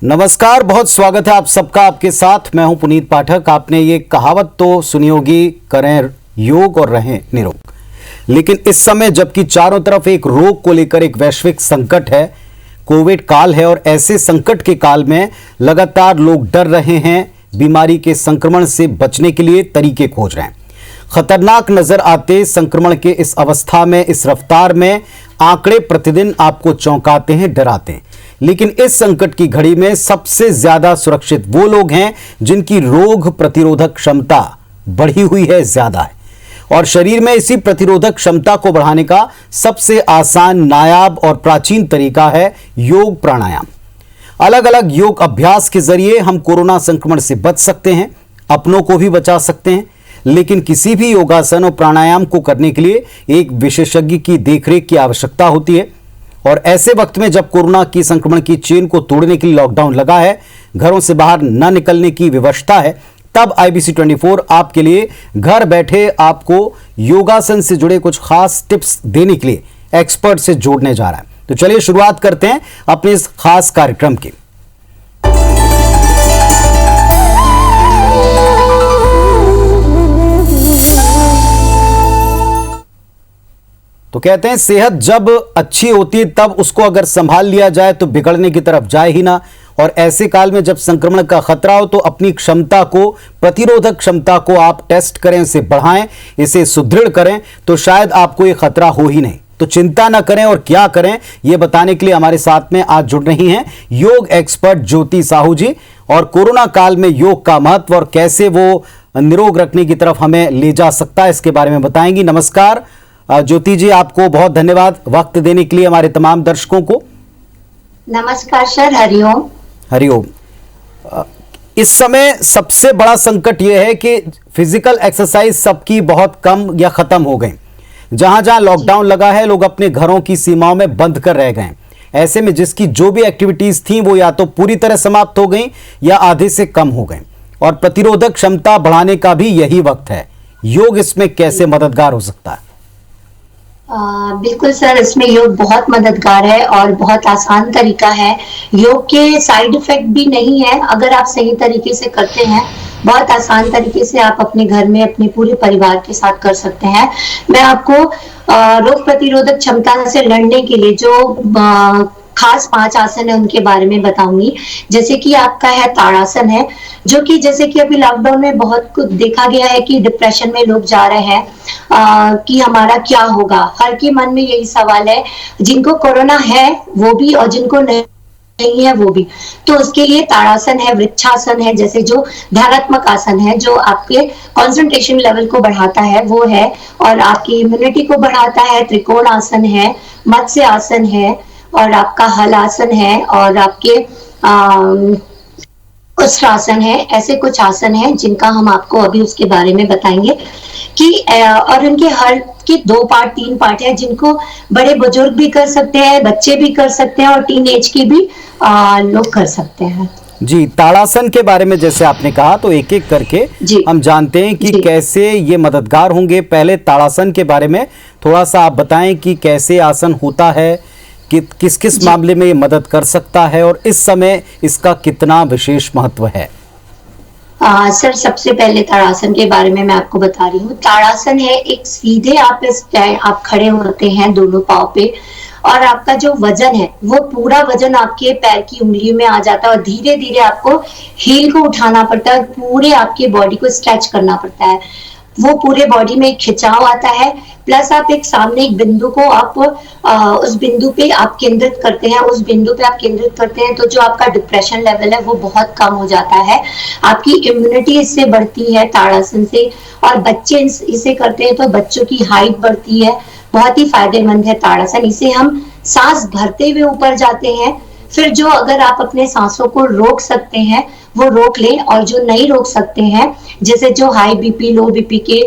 नमस्कार, बहुत स्वागत है आप सबका। आपके साथ मैं हूं पुनीत पाठक। आपने ये कहावत तो सुनी होगी, करें योग और रहें निरोग। लेकिन इस समय जबकि चारों तरफ एक रोग को लेकर एक वैश्विक संकट है, कोविड काल है, और ऐसे संकट के काल में लगातार लोग डर रहे हैं, बीमारी के संक्रमण से बचने के लिए तरीके खोज रहे हैं। खतरनाक नजर आते संक्रमण के इस अवस्था में, इस रफ्तार में आंकड़े प्रतिदिन आपको चौंकाते हैं, डराते हैं। लेकिन इस संकट की घड़ी में सबसे ज्यादा सुरक्षित वो लोग हैं जिनकी रोग प्रतिरोधक क्षमता बढ़ी हुई है, ज्यादा है। और शरीर में इसी प्रतिरोधक क्षमता को बढ़ाने का सबसे आसान, नायाब और प्राचीन तरीका है योग प्राणायाम। अलग अलग योग अभ्यास के जरिए हम कोरोना संक्रमण से बच सकते हैं, अपनों को भी बचा सकते हैं। लेकिन किसी भी योगासन और प्राणायाम को करने के लिए एक विशेषज्ञ की देखरेख की आवश्यकता होती है। और ऐसे वक्त में जब कोरोना की संक्रमण की चेन को तोड़ने के लिए लॉकडाउन लगा है, घरों से बाहर न निकलने की व्यवस्था है, तब IBC 24 आपके लिए घर बैठे आपको योगासन से जुड़े कुछ खास टिप्स देने के लिए एक्सपर्ट से जोड़ने जा रहा है। तो चलिए शुरुआत करते हैं अपने इस खास कार्यक्रम की। तो कहते हैं सेहत जब अच्छी होती है तब उसको अगर संभाल लिया जाए तो बिगड़ने की तरफ जाए ही ना। और ऐसे काल में जब संक्रमण का खतरा हो तो अपनी क्षमता को, प्रतिरोधक क्षमता को आप टेस्ट करें, इसे बढ़ाएं, इसे सुदृढ़ करें, तो शायद आपको ये खतरा हो ही नहीं। तो चिंता ना करें। और क्या करें ये बताने के लिए हमारे साथ में आज जुड़ रही हैं योग एक्सपर्ट ज्योति साहू जी। और कोरोना काल में योग का महत्व और कैसे वो निरोग रखने की तरफ हमें ले जा सकता है, इसके बारे में बताएंगी। नमस्कार ज्योति जी, आपको बहुत धन्यवाद वक्त देने के लिए हमारे तमाम दर्शकों को। नमस्कार सर, हरिओम। हरिओम। इस समय सबसे बड़ा संकट यह है कि फिजिकल एक्सरसाइज सबकी बहुत कम या खत्म हो गई। जहां जहां लॉकडाउन लगा है, लोग अपने घरों की सीमाओं में बंद कर रह गए। ऐसे में जिसकी जो भी एक्टिविटीज थी वो या तो पूरी तरह समाप्त हो गई या आधे से कम हो गई। और प्रतिरोधक क्षमता बढ़ाने का भी यही वक्त है। योग इसमें कैसे मददगार हो सकता है? बिल्कुल सर, इसमें योग बहुत मददगार है और बहुत आसान तरीका है। योग के साइड इफेक्ट भी नहीं है अगर आप सही तरीके से करते हैं। बहुत आसान तरीके से आप अपने घर में अपने पूरे परिवार के साथ कर सकते हैं। मैं आपको रोग प्रतिरोधक क्षमता से लड़ने के लिए जो खास 5 आसन है उनके बारे में बताऊंगी। जैसे कि आपका है ताड़ासन है, जो कि जैसे कि अभी लॉकडाउन में बहुत कुछ देखा गया है कि डिप्रेशन में लोग जा रहे हैं कि हमारा क्या होगा। हर के मन में यही सवाल है, जिनको कोरोना है वो भी और जिनको नहीं है वो भी। तो उसके लिए ताड़ासन है, वृक्षासन है, जैसे जो ध्यानात्मक आसन है जो आपके कंसंट्रेशन लेवल को बढ़ाता है वो है, और आपकी इम्यूनिटी को बढ़ाता है। त्रिकोण आसन है, मत्स्य आसन है, और आपका हल आसन है, और आपके उष्ट्रासन है। ऐसे कुछ आसन हैं जिनका हम आपको अभी उसके बारे में बताएंगे कि और उनके हर के 2 पार्ट 3 पार्ट है, जिनको बड़े बुजुर्ग भी कर सकते हैं, बच्चे भी कर सकते हैं, और टीन एज के भी लोग कर सकते हैं। जी, ताड़ासन के बारे में जैसे आपने कहा तो एक एक करके हम जानते हैं कि कैसे ये मददगार होंगे। पहले ताड़ासन के बारे में थोड़ा सा आप बताएं कि कैसे आसन होता है, कि किस किस मामले में ये मदद कर सकता है, और इस समय इसका कितना विशेष महत्व है। सर, सबसे पहले ताड़ासन के बारे में मैं आपको बता रही हूँ। ताड़ासन है एक सीधे आप खड़े होते हैं दोनों पाँव पे, और आपका जो वजन है वो पूरा वजन आपके पैर की उंगलियों में आ जाता है, और धीरे धीरे आपको हील को उठाना पड़ता है, पूरे आपके बॉडी को स्ट्रेच करना पड़ता है। वो पूरे बॉडी में खिंचाव आता है। प्लस आप एक सामने एक बिंदु को आप उस बिंदु पे आप केंद्रित करते हैं, उस बिंदु पे आप केंद्रित करते हैं तो जो आपका डिप्रेशन लेवल है वो बहुत कम हो जाता है। आपकी इम्यूनिटी इससे बढ़ती है ताड़ासन से, और बच्चे इसे करते हैं तो बच्चों की हाइट बढ़ती है। बहुत ही फायदेमंद है ताड़ासन। इसे हम सांस भरते हुए ऊपर जाते हैं। फिर जो अगर आप अपने सांसों को रोक सकते हैं वो रोक लें, और जो नहीं रोक सकते हैं, जैसे जो हाई बीपी, लो बीपी के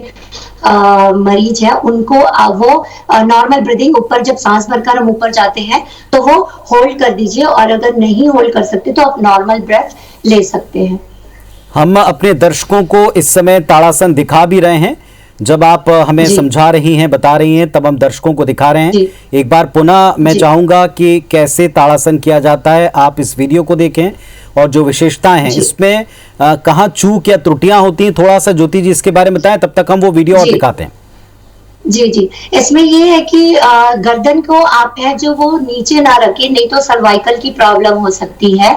मरीज है, उनको वो नॉर्मल ब्रीदिंग, ऊपर जब सांस भरकर हम ऊपर जाते हैं तो वो होल्ड कर दीजिए, और अगर नहीं होल्ड कर सकते तो आप नॉर्मल ब्रेथ ले सकते हैं। हम अपने दर्शकों को इस समय ताड़ासन दिखा भी रहे हैं, जब आप हमें जी समझा रही हैं, बता रही हैं, तब हम दर्शकों को दिखा रहे हैं। जी एक बार पुनः मैं जी चाहूंगा कि कैसे ताड़ासन किया जाता है, आप इस वीडियो को देखें और जो विशेषताएं हैं जी इसमें कहाँ चूक या त्रुटियां होती हैं, थोड़ा सा ज्योति जी इसके बारे में बताएं, तब तक हम वो वीडियो और जी दिखाते हैं। जी जी। इसमें ये है कि गर्दन को आप है जो वो नीचे ना रखें, नहीं तो सर्वाइकल की प्रॉब्लम हो सकती है।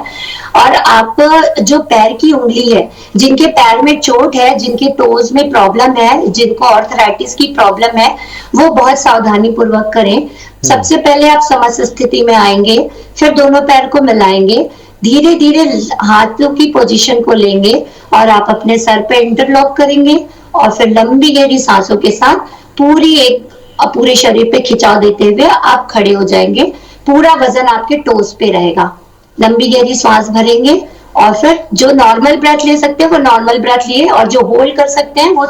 और आप जो पैर की उंगली है, जिनके पैर में चोट है, जिनके टोज में प्रॉब्लम है, जिनको ऑर्थराइटिस की प्रॉब्लम है, वो बहुत सावधानी पूर्वक करें। सबसे पहले आप समस्या स्थिति में आएंगे, फिर दोनों पैर को मिलाएंगे, धीरे धीरे हाथों की पोजीशन को लेंगे और आप अपने सर पे इंटरलॉक करेंगे और फिर लंबी गहरी सांसों के साथ पूरे शरीर पे खिंचाव देते हुए आप खड़े हो जाएंगे। पूरा वजन आपके टोस पे रहेगा। लंबी गहरी सांस भरेंगे और फिर जो नॉर्मल ब्रेथ ले सकते हैं वो नॉर्मल ब्रेथ लिए, और जो होल्ड कर सकते हैं वो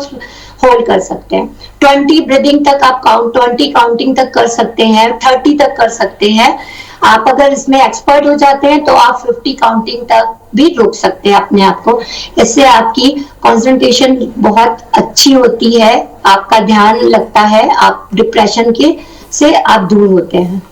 होल्ड कर सकते हैं। 20 ब्रीदिंग तक आप 20 काउंटिंग तक कर सकते हैं, 30 तक कर सकते हैं। आप अगर इसमें एक्सपर्ट हो जाते हैं तो आप 50 काउंटिंग तक भी रोक सकते हैं अपने आप को। इससे आपकी कंसंट्रेशन बहुत अच्छी होती है, आपका ध्यान लगता है, आप डिप्रेशन के से आप दूर होते हैं।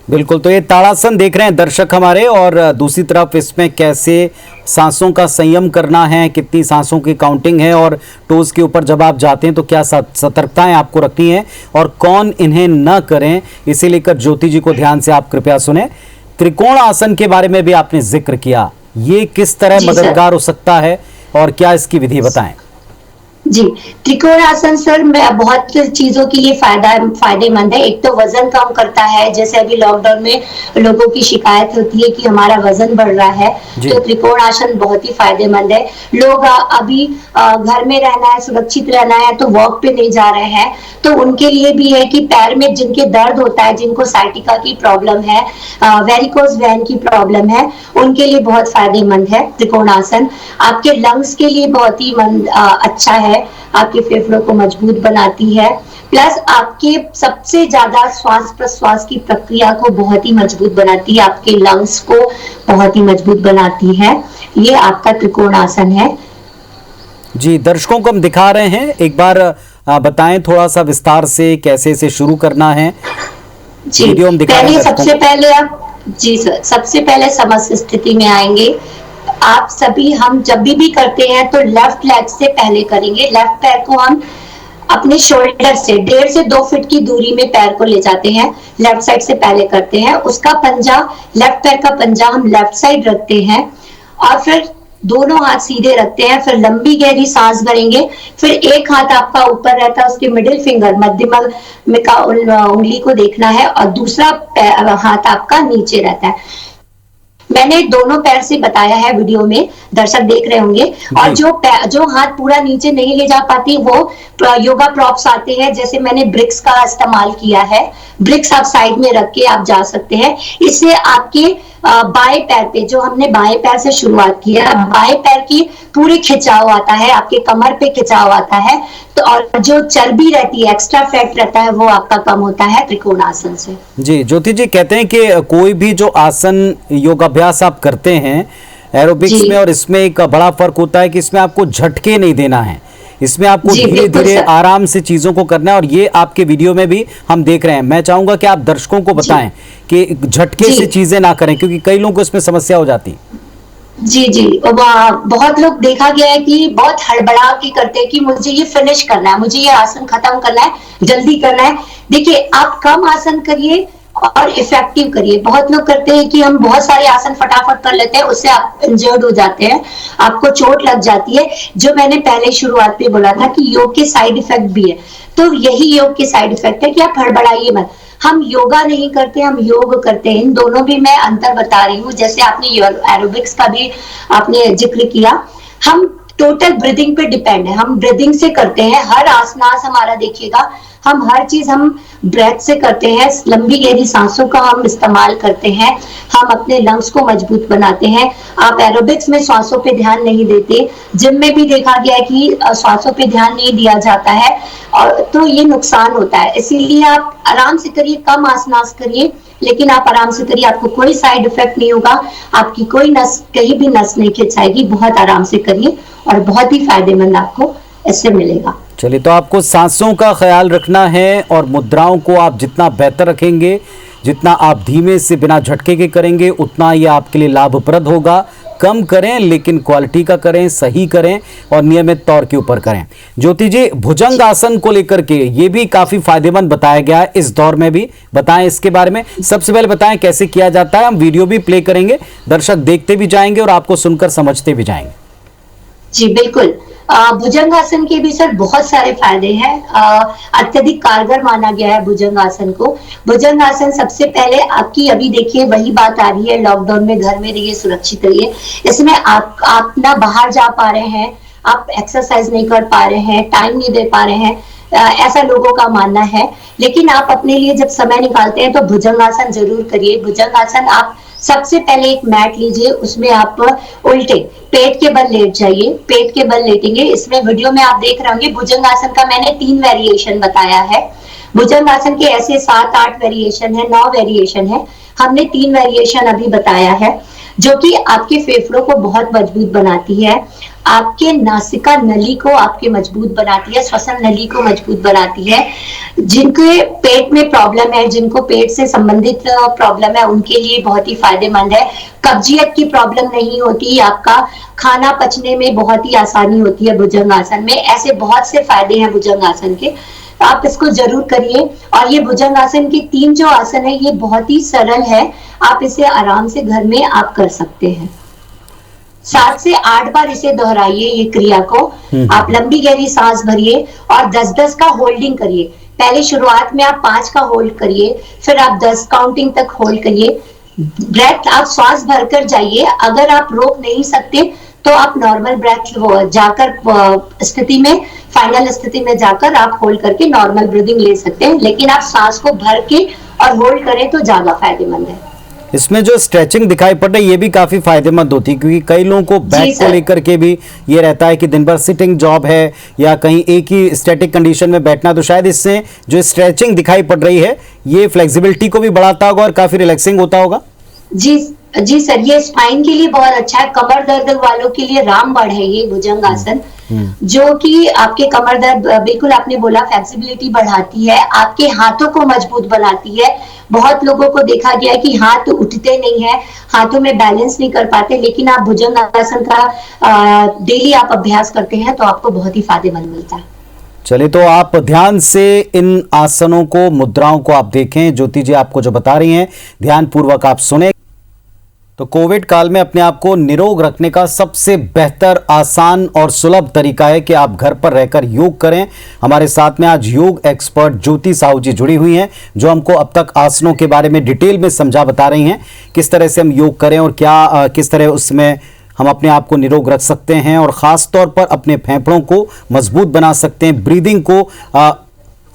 बिल्कुल, तो ये ताड़ासन देख रहे हैं दर्शक हमारे, और दूसरी तरफ इसमें कैसे सांसों का संयम करना है, कितनी सांसों की काउंटिंग है, और टोज के ऊपर जब आप जाते हैं तो क्या सतर्कताएं आपको रखनी है और कौन इन्हें न करें, इसे लेकर ज्योति जी को ध्यान से आप कृपया सुने। त्रिकोण आसन के बारे में भी आपने जिक्र किया, ये किस तरह मददगार हो सकता है और क्या इसकी विधि बताएं। जी, त्रिकोण आसन सर बहुत चीजों के लिए फायदेमंद है। एक तो वजन कम करता है, जैसे अभी लॉकडाउन में लोगों की शिकायत होती है कि हमारा वजन बढ़ रहा है, तो त्रिकोण आसन बहुत ही फायदेमंद है। लोग अभी घर में रहना है, सुरक्षित रहना है, तो वॉक पे नहीं जा रहे हैं, तो उनके लिए भी है कि पैर में जिनके दर्द होता है, जिनको साइटिका की प्रॉब्लम है, वेरिकोज वेन की प्रॉब्लम है, उनके लिए बहुत फायदेमंद है त्रिकोण आसन। आपके लंग्स के लिए बहुत ही अच्छा है, आपके फेफड़ों को मजबूत बनाती है, प्लस आपके सबसे ज्यादा श्वास प्रश्वास की प्रक्रिया को बहुत ही मजबूत बनाती है, आपके लंग्स को बहुत ही मजबूत बनाती है। ये आपका त्रिकोण आसन है। जी, दर्शकों को हम दिखा रहे हैं, एक बार बताएं थोड़ा सा विस्तार से कैसे इसे शुरू करना है। जी, वीडियो हम दिखा रहे हैं। सबसे पहले आप जी सर, सबसे पहले समस्या स्थिति में आएंगे। आप सभी, हम जब भी करते हैं तो लेफ्ट लेग से पहले करेंगे। लेफ्ट पैर को हम अपने शोल्डर से 1.5 से 2 फीट की दूरी में पैर को ले जाते हैं, लेफ्ट साइड से पहले करते हैं। उसका पंजा, लेफ्ट पैर का पंजा हम लेफ्ट साइड रखते हैं और फिर दोनों हाथ सीधे रखते हैं। फिर लंबी गहरी सांस भरेंगे। फिर एक हाथ आपका ऊपर रहता है, उसके मिडिल फिंगर, मध्यम में का उंगली को देखना है, और दूसरा हाथ आपका नीचे रहता है। मैंने दोनों पैर से बताया है, वीडियो में दर्शक देख रहे होंगे। और जो हाथ पूरा नीचे नहीं ले जा पाती, वो योगा प्रॉप्स आते हैं, जैसे मैंने ब्रिक्स का इस्तेमाल किया है। ब्रिक्स आप साइड में रख के आप जा सकते हैं। इससे आपके बाएं पैर पे, जो हमने बाएं पैर से शुरुआत की है, बाएं पैर की पूरी खिंचाव आता है, आपके कमर पे खिंचाव आता है, तो और जो चर्बी रहती है, एक्स्ट्रा फैट रहता है, वो आपका कम होता है त्रिकोण आसन से। जी, ज्योति जी कहते हैं कि कोई भी जो आसन योगाभ्यास आप करते हैं एरोबिक्स में और इसमें एक बड़ा फर्क होता है कि इसमें आपको झटके नहीं देना है, इसमें आपको धीरे धीरे आराम से चीजों को करना है, और ये आपके वीडियो में भी हम देख रहे हैं। मैं चाहूंगा कि आप दर्शकों को बताएं कि झटके से चीजें ना करें, क्योंकि कई लोगों को इसमें समस्या हो जाती है। जी जी, बहुत लोग देखा गया है कि बहुत हड़बड़ा के करते हैं कि मुझे ये फिनिश करना है, मुझे ये आसन खत्म करना है, जल्दी करना है। देखिए, आप कम आसन करिए और इफेक्टिव करिए। बहुत लोग करते हैं कि हम बहुत सारे आसन फटाफट कर लेते हैं, उससे आप इंजर्ड हो जाते हैं, आपको चोट लग जाती है। जो मैंने पहले शुरुआत में बोला था कि योग के साइड इफेक्ट भी है, तो यही योग के साइड इफेक्ट है कि आप हड़बड़ाइए मत। हम योगा नहीं करते, हम योग करते हैं। इन दोनों भी मैं अंतर बता रही हूँ। जैसे आपने एरोबिक्स का भी आपने जिक्र किया, हम टोटल ब्रीदिंग पे डिपेंड है, हम ब्रीदिंग से करते हैं। हर आसनास हमारा देखिएगा, हम हर चीज हम ब्रेथ से करते हैं, लंबी गहरी सांसों का हम इस्तेमाल करते हैं, हम अपने लंग्स को मजबूत बनाते हैं। आप एरोबिक्स में श्वासों पे ध्यान नहीं देते, जिम में भी देखा गया है कि श्वासों पे ध्यान नहीं दिया जाता है, और तो ये नुकसान होता है। इसीलिए आप आराम से करिए, कम आसनास करिए, लेकिन आप आराम से करिए, आपको कोई साइड इफेक्ट नहीं होगा, आपकी कोई नस, कहीं भी नस नहीं खिंचाएगी। बहुत आराम से करिए और बहुत ही फायदेमंद आपको इससे मिलेगा। चलिए, तो आपको सांसों का ख्याल रखना है और मुद्राओं को आप जितना बेहतर रखेंगे, जितना आप धीमे से बिना झटके के करेंगे, उतना ये आपके लिए लाभप्रद होगा। कम करें लेकिन क्वालिटी का करें, सही करें और नियमित तौर के ऊपर करें। ज्योति जी, भुजंग आसन को लेकर के ये भी काफी फायदेमंद बताया गया है इस दौर में भी, बताएं इसके बारे में। सबसे पहले बताएं कैसे किया जाता है। हम वीडियो भी प्ले करेंगे, दर्शक देखते भी जाएंगे और आपको सुनकर समझते भी जाएंगे। जी बिल्कुल। भुजंगासन के भी सर बहुत सारे फायदे हैं। अत्यधिक कारगर माना गया है भुजंगासन को। भुजंगासन सबसे पहले आपकी, अभी देखिए वही बात आ रही है, लॉकडाउन में घर में रहिए, सुरक्षित रहिए। इसमें आप ना बाहर जा पा रहे हैं, आप एक्सरसाइज नहीं कर पा रहे हैं, टाइम नहीं दे पा रहे हैं, ऐसा लोगों का मानना है। लेकिन आप अपने लिए जब समय निकालते हैं तो भुजंगासन जरूर करिए। भुजंगासन आप सबसे पहले एक मैट लीजिए, उसमें आप उल्टे पेट के बल लेट जाइए। पेट के बल लेटेंगे। इसमें वीडियो में आप देख रहे होंगे भुजंगासन का मैंने 3 वेरिएशन बताया है। भुजंगासन के ऐसे 7-8 वेरिएशन है, 9 वेरिएशन है। हमने 3 वेरिएशन अभी बताया है, जो कि आपके फेफड़ों को बहुत मजबूत बनाती है, आपके नासिका नली को आपके मजबूत बनाती है, श्वसन नली को मजबूत बनाती है। जिनके पेट में प्रॉब्लम है, जिनको पेट से संबंधित प्रॉब्लम है, उनके लिए बहुत ही फायदेमंद है। कब्जियत की प्रॉब्लम नहीं होती, आपका खाना पचने में बहुत ही आसानी होती है भुजंगासन में। ऐसे बहुत से फायदे हैं भुजंगासन के, आप इसको जरूर करिए। और ये भुजंगासन के 3 जो आसन है, ये बहुत ही सरल है, आप इसे आराम से घर में आप कर सकते हैं। 7 से 8 बार इसे दोहराइए, ये क्रिया को। आप लंबी गहरी सांस भरिए और 10-10 का होल्डिंग करिए। पहले शुरुआत में आप 5 का होल्ड करिए, फिर आप 10 काउंटिंग तक होल्ड करिए। ब्रेथ आप श्वास भरकर जाइए। अगर आप रोक नहीं सकते तो आप नॉर्मल ब्रेथ जाकर स्थिति में, फाइनल स्थिति में जाकर आप होल्ड करके नॉर्मल ब्रीदिंग ले सकते हैं। लेकिन आप सांस को भर के और होल्ड करें तो ज्यादा फायदेमंद है। इसमें जो स्ट्रेचिंग दिखाई पड़ रही है ये भी काफी फायदेमंद होती है, क्योंकि कई लोगों को बैक को लेकर के भी ये रहता है कि दिन भर सिटिंग जॉब है या कहीं एक ही स्टैटिक कंडीशन में बैठना, तो शायद इससे जो स्ट्रेचिंग दिखाई पड़ रही है ये फ्लेक्सिबिलिटी को भी बढ़ाता होगा और काफी रिलैक्सिंग होता होगा। जी सर, ये स्पाइन के लिए बहुत अच्छा है। कमर दर्द वालों के लिए रामबाण है ये भुजंगासन, जो कि आपके कमर दर्द, बिल्कुल आपने बोला, फ्लेक्सिबिलिटी बढ़ाती है, आपके हाथों को मजबूत बनाती है। बहुत लोगों को देखा गया है कि हाथ उठते नहीं है, हाथों में बैलेंस नहीं कर पाते, लेकिन आप भुजंगासन का डेली आप अभ्यास करते हैं तो आपको बहुत ही फायदेमंद मिलता है। चलिए, तो आप ध्यान से इन आसनों को, मुद्राओं को आप देखें। ज्योति जी आपको जो बता रही हैं ध्यान पूर्वक आप सुने। तो कोविड काल में अपने आप को निरोग रखने का सबसे बेहतर, आसान और सुलभ तरीका है कि आप घर पर रहकर योग करें। हमारे साथ में आज योग एक्सपर्ट ज्योति साहू जी जुड़ी हुई हैं, जो हमको अब तक आसनों के बारे में डिटेल में समझा बता रही हैं, किस तरह से हम योग करें और क्या किस तरह उसमें हम अपने आप को निरोग रख सकते हैं और ख़ास तौर पर अपने फेफड़ों को मजबूत बना सकते हैं, ब्रीदिंग को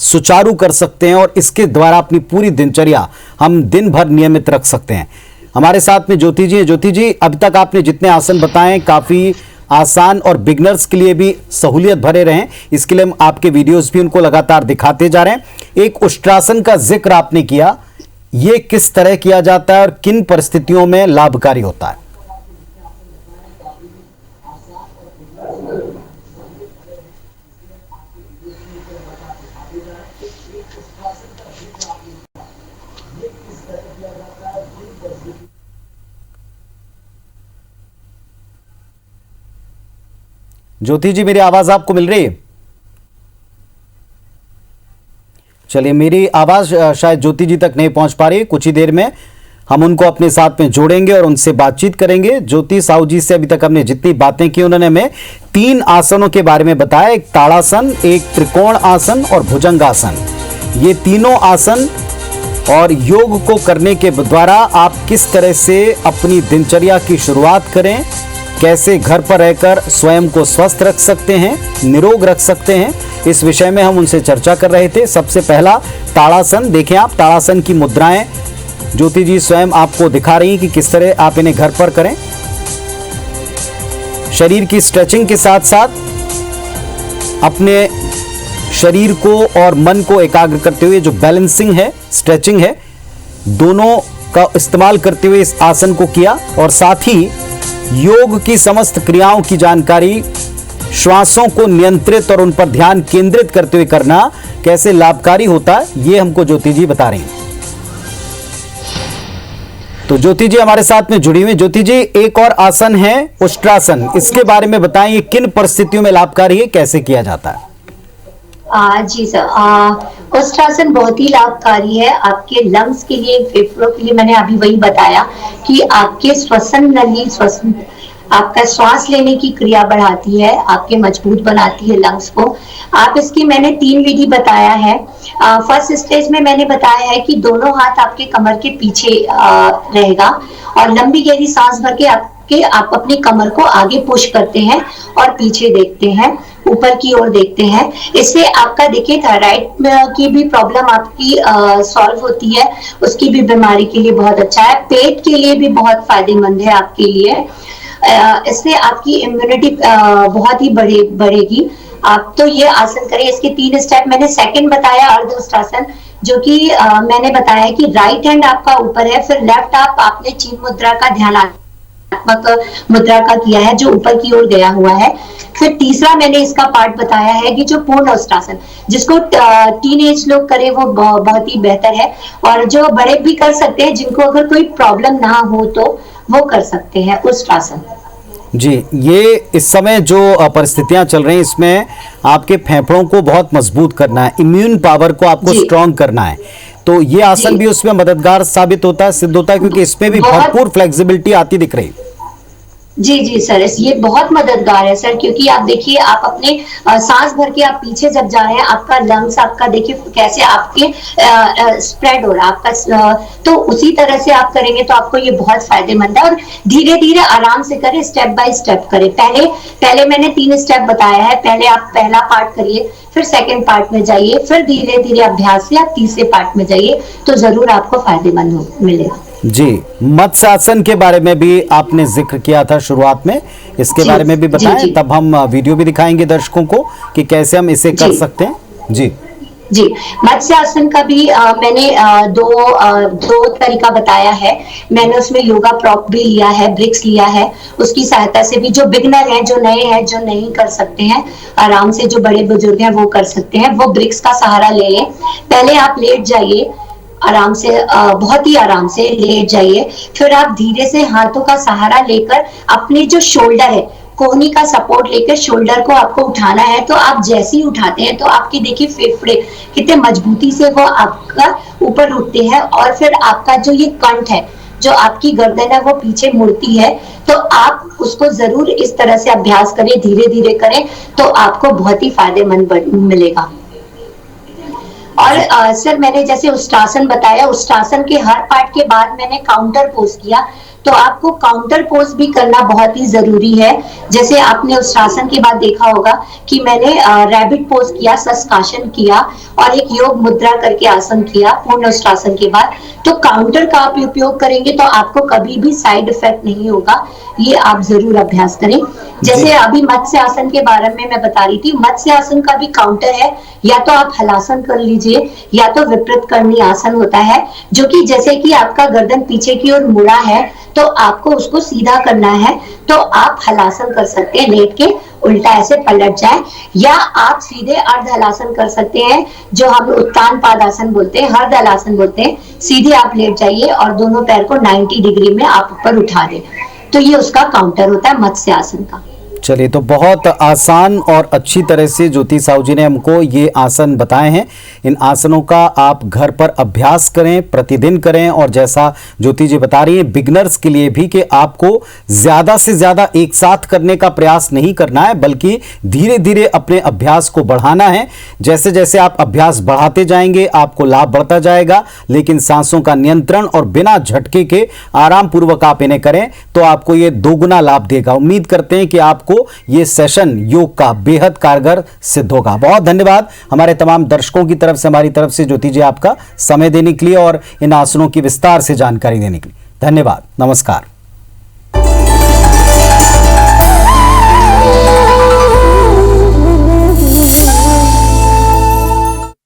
सुचारू कर सकते हैं और इसके द्वारा अपनी पूरी दिनचर्या हम दिन भर नियमित रख सकते हैं। हमारे साथ में ज्योति जी हैं। ज्योति जी, अब तक आपने जितने आसन बताएं काफ़ी आसान और बिगनर्स के लिए भी सहूलियत भरे रहें, इसके लिए हम आपके वीडियोस भी उनको लगातार दिखाते जा रहे हैं। एक उष्ट्रासन का जिक्र आपने किया, ये किस तरह किया जाता है और किन परिस्थितियों में लाभकारी होता है? ज्योति जी, मेरी आवाज आपको मिल रही है? चलिए, मेरी आवाज शायद ज्योति जी तक नहीं पहुंच पा रही। कुछ ही देर में हम उनको अपने साथ में जोड़ेंगे और उनसे बातचीत करेंगे। ज्योति साहू जी से अभी तक हमने जितनी बातें की, उन्होंने हमें 3 आसनों के बारे में बताया, एक ताड़ासन, एक त्रिकोण आसन और भुजंगासन। ये तीनों आसन और योग को करने के द्वारा आप किस तरह से अपनी दिनचर्या की शुरुआत करें, कैसे घर पर रहकर स्वयं को स्वस्थ रख सकते हैं, निरोग रख सकते हैं, इस विषय में हम उनसे चर्चा कर रहे थे। सबसे पहला ताड़ासन। देखें आप, ताड़ासन की मुद्राएं ज्योति जी स्वयं आपको दिखा रही हैं कि किस तरह आप इन्हें घर पर करें। शरीर की स्ट्रेचिंग के साथ साथ अपने शरीर को और मन को एकाग्र करते हुए जो बैलेंसिंग है, स्ट्रेचिंग है, दोनों का इस्तेमाल करते हुए इस आसन को किया और साथ ही योग की समस्त क्रियाओं की जानकारी श्वासों को नियंत्रित और उन पर ध्यान केंद्रित करते हुए करना कैसे लाभकारी होता है, ये हमको ज्योति जी बता रही हैं। तो ज्योति जी हमारे साथ में जुड़ी हुई। ज्योति जी, एक और आसन है उष्ट्रासन, इसके बारे में बताएं, ये किन परिस्थितियों में लाभकारी है, कैसे किया जाता है? जी सर, उष्ट्रासन बहुत ही लाभकारी है आपके लंग्स के लिए, फेफड़ों के लिए। मैंने अभी वही बताया कि आपके श्वसन नली, श्वसन, आपका श्वास लेने की क्रिया बढ़ाती है, आपके मजबूत बनाती है लंग्स को। आप इसकी मैंने 3 विधि बताया है। फर्स्ट स्टेज में मैंने बताया है कि दोनों हाथ आपके कमर के पीछे रहेगा और लंबी गहरी सांस भर के आप अपनी कमर को आगे पुश करते हैं और पीछे देखते हैं, ऊपर की ओर देखते हैं। इससे आपका देखिए थायराइड की भी प्रॉब्लम आपकी सॉल्व होती है, उसकी भी बीमारी के लिए बहुत अच्छा है। पेट के लिए भी बहुत फायदेमंद है आपके लिए। इससे आपकी इम्यूनिटी बहुत ही बढ़ेगी। आप तो ये आसन करें। इसके 3 स्टेप मैंने सेकंड बताया अर्धउष्ट्रासन, जो कि मैंने बताया कि राइट हैंड आपका ऊपर है, फिर लेफ्ट आपने चीन मुद्रा का ध्यान मुद्रा का किया है जो ऊपर की ओर गया हुआ है। फिर तीसरा मैंने इसका पार्ट बताया है कि जो पूर्ण उष्ट्रासन, जिसको टीनेज लोग करें वो बहुत ही बेहतर है, और जो बड़े भी कर सकते हैं, जिनको अगर कोई प्रॉब्लम ना हो तो वो कर सकते हैं उष्ट्रासन। जी, ये इस समय जो परिस्थितियां चल रही हैं, इसमें आपके फेफड़ों को बहुत मजबूत करना है, इम्यून पावर को आपको स्ट्रॉन्ग करना है, तो ये आसन भी उसमें मददगार साबित होता है, सिद्ध होता है, क्योंकि इसमें भी भरपूर फ्लेक्सिबिलिटी आती दिख रही है। जी सर, ये बहुत मददगार है सर, क्योंकि आप देखिए, आप अपने सांस भर के आप पीछे जब जा रहे हैं, आपका लंग्स आपका देखिए कैसे आपके स्प्रेड हो रहा है आपका, तो उसी तरह से आप करेंगे तो आपको ये बहुत फायदेमंद है। और धीरे धीरे आराम से करें, स्टेप बाय स्टेप करें। पहले मैंने 3 स्टेप बताया है। पहले आप पहला पार्ट करिए, फिर सेकंड पार्ट में जाइए, फिर धीरे धीरे अभ्यास से आप तीसरे पार्ट में जाइए, तो जरूर आपको फायदेमंद मिलेगा। जी, मत्स्यासन के बारे में भी आपने जिक्र किया था शुरुआत में, इसके बारे में भी बताएं, तब हम वीडियो भी दिखाएंगे दर्शकों को कि कैसे हम इसे कर सकते हैं। जी, मत्स्यासन का भी मैंने दो तरीका बताया है। मैंने उसमें योगा प्रॉप भी लिया है, ब्रिक्स लिया है, उसकी सहायता से भी जो बिगनर हैं, जो नए हैं, जो नहीं कर सकते हैं आराम से, जो बड़े बुजुर्ग हैं वो कर सकते हैं, वो ब्रिक्स का सहारा ले लें। पहले आप लेट जाइए आराम से, बहुत ही आराम से लेट जाइए, फिर आप धीरे से हाथों का सहारा लेकर अपने जो शोल्डर है, कोहनी का सपोर्ट लेकर शोल्डर को आपको उठाना है। तो आप जैसे ही उठाते हैं तो आपके देखिए फेफड़े कितने मजबूती से वो आपका ऊपर उठते हैं, और फिर आपका जो ये कंठ है, जो आपकी गर्दन है, वो पीछे मुड़ती है। तो आप उसको जरूर इस तरह से अभ्यास करें, धीरे धीरे करें, तो आपको बहुत ही फायदेमंद मिलेगा। और सर, मैंने जैसे उष्ट्रासन बताया, उष्ट्रासन के हर पार्ट के बाद मैंने काउंटर पोज किया, तो आपको काउंटर पोज भी करना बहुत ही जरूरी है। जैसे आपने उष्ट्रासन के बाद देखा होगा कि मैंने रैबिट पोज किया, सस्कासन किया और एक योग मुद्रा करके आसन किया पूर्ण उष्ट्रासन के बाद। तो काउंटर का आप उपयोग करेंगे तो आपको कभी भी साइड इफेक्ट नहीं होगा, ये आप जरूर अभ्यास करें। जैसे अभी मत्स्य आसन के बारे में मैं बता रही थी, मत्स्य आसन का भी काउंटर है, या तो आप हलासन कर लीजिए या तो विपरीत करणी आसन होता है, जो कि जैसे कि आपका गर्दन पीछे की ओर मुड़ा है तो आपको उसको सीधा करना है, तो आप हलासन कर सकते हैं, लेट के उल्टा ऐसे पलट जाए, या आप सीधे अर्ध हलासन कर सकते हैं, जो हम उत्तान पादासन बोलते हैं, अर्ध हलासन बोलते हैं। सीधे आप लेट जाइए और दोनों पैर को 90 डिग्री में आप ऊपर उठा दें, तो ये उसका काउंटर होता है मत्स्य आसन का। चलिए, तो बहुत आसान और अच्छी तरह से ज्योति साहू जी ने हमको ये आसन बताए हैं। इन आसनों का आप घर पर अभ्यास करें, प्रतिदिन करें, और जैसा ज्योति जी बता रही हैं, बिगनर्स के लिए भी कि आपको ज़्यादा से ज़्यादा एक साथ करने का प्रयास नहीं करना है, बल्कि धीरे धीरे अपने अभ्यास को बढ़ाना है। जैसे जैसे आप अभ्यास बढ़ाते जाएंगे आपको लाभ बढ़ता जाएगा, लेकिन सांसों का नियंत्रण और बिना झटके के आराम पूर्वक आप इन्हें करें तो आपको ये दोगुना लाभ देगा। उम्मीद करते हैं कि आपको ये सेशन योग का बेहद कारगर सिद्ध होगा। बहुत धन्यवाद हमारे तमाम दर्शकों की तरफ से, हमारी तरफ से ज्योति जी, आपका समय देने के लिए और इन आसनों की विस्तार से जानकारी देने के लिए धन्यवाद। नमस्कार।